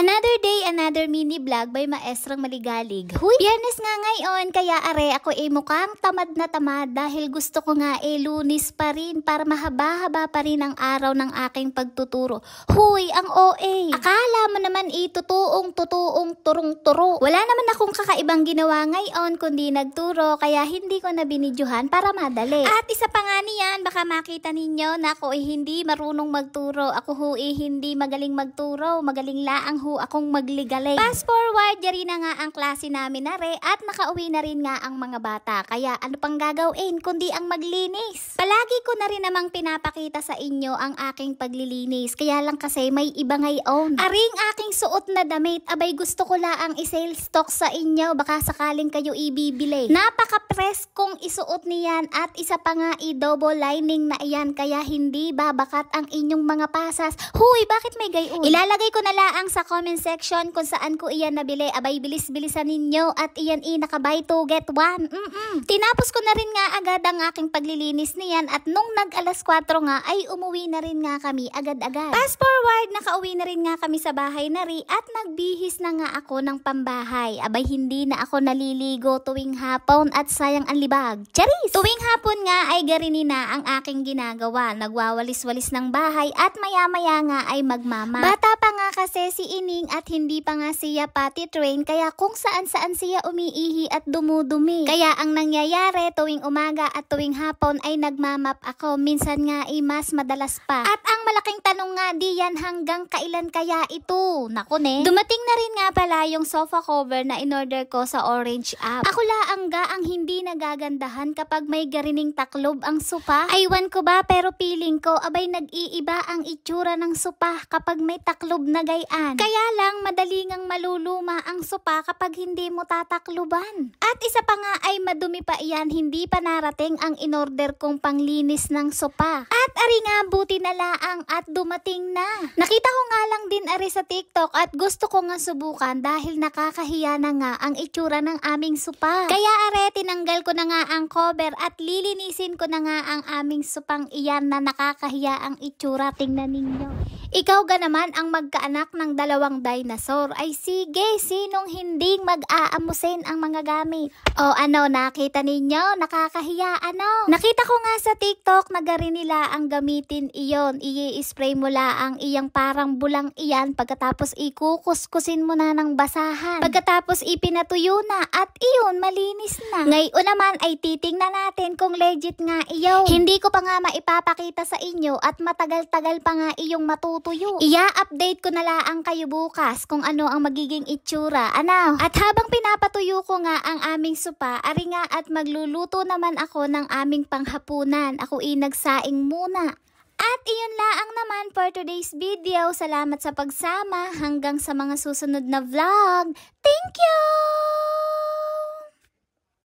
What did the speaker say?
Another day, another mini vlog by Maestrang Maligalig. Huy, Biyernes nga ngayon, kaya are ako mukhang tamad na tamad dahil gusto ko nga Lunes pa rin para mahaba-haba pa rin ang araw ng aking pagtuturo. Huy, ang OA. Akala mo naman tutuong turong-turo. Wala naman akong kakaibang ginawa ngayon kundi nagturo kaya hindi ko na binidyohan para madali. At isa pa nga niyan, baka makita ninyo na ako hindi marunong magturo. Ako hindi magaling magturo, magaling laang akong magligaling. Fast forward, yari na nga ang klase namin na at nakauwi na rin nga ang mga bata. Kaya ano pang gagawin kundi ang maglinis. Palagi ko na rin namang pinapakita sa inyo ang aking paglilinis. Kaya lang kasi may iba ngayon. Aring aking suot na damit, abay gusto ko laang i-sale stock sa inyo. Baka sakaling kayo ibibili. Napaka-press kong isuot niyan at isa pa nga double lining na iyan. Kaya hindi babakat ang inyong mga pasas. Huy, bakit may gayon? Ilalagay ko na laang sa comment section kung saan ko iyan nabili. Abay bilis-bilisan ninyo at iyan naka-buy 2 get 1. Tinapos ko na rin nga agad ang aking paglilinis niyan at nung nag-alas 4 nga ay umuwi na rin nga kami agad-agad. Fast forward, nakauwi na rin nga kami sa bahay na rin at nagbihis na nga ako ng pambahay. Abay hindi na ako naliligo tuwing hapon at sayang ang libag. Charis! Tuwing hapon nga ay garini na ang aking ginagawa. Nagwawalis-walis ng bahay at maya-maya nga ay magmama. Bata pa nga kasi si Ining at hindi pa nga siya potty train kaya kung saan-saan siya umiihi at dumudumi. Kaya ang nangyayari tuwing umaga at tuwing hapon ay nagmamap ako. Minsan nga ay mas madalas pa. At ang malaking tanong nga diyan, hanggang kailan kaya ito? Naku ne. Dumating na rin nga pala yung sofa cover na in-order ko sa Orange app. Ako laang ang hindi nagagandahan kapag may garining taklob ang sopa. Aywan ko ba pero feeling ko abay nag-iiba ang itsura ng sopa kapag may taklob na gayaan. Kaya lang madali ngang maluluma ang sopa kapag hindi mo tatakluban. At isa pa nga ay madumi pa iyan, hindi pa narating ang in-order kong panglinis ng sopa. At ari nga buti na laang at dumating na. Nakita ko nga lang din ari sa TikTok at gusto ko nga subukan dahil nakakahiya na nga ang itsura ng aming sopa. Kaya are tinanggal ko na nga ang cover at lilinisin ko na nga ang aming sopang iyan na nakakahiya ang itsura. Tingnan ninyo. Ikaw ga naman ang magkaanak ng dalawang dinosaur. Ay sige, sinong hindi mag-aamusin ang mga gamit? O ano, nakita ninyo? Nakakahiya ano? Nakita ko nga sa TikTok na gari nila ang gamitin iyon. I-spray mo ang iyang parang bulang iyan pagkatapos ikukuskusin mo na ng basahan. Pagkatapos ipinatuyo na at iyon malinis na. Ngayon naman ay titingnan natin kung legit nga iyon. Hindi ko pa nga maipapakita sa inyo at matagal-tagal pa nga iyong matutuyo. Iya-update ko na laang kayo bukas kung ano ang magiging itsura. Ano? At habang pinapatuyo ko nga ang aming sopa, ari nga at magluluto naman ako ng aming panghapunan. Ako nagsaing muna. At iyon laang naman for today's video. Salamat sa pagsama. Hanggang sa mga susunod na vlog. Thank you!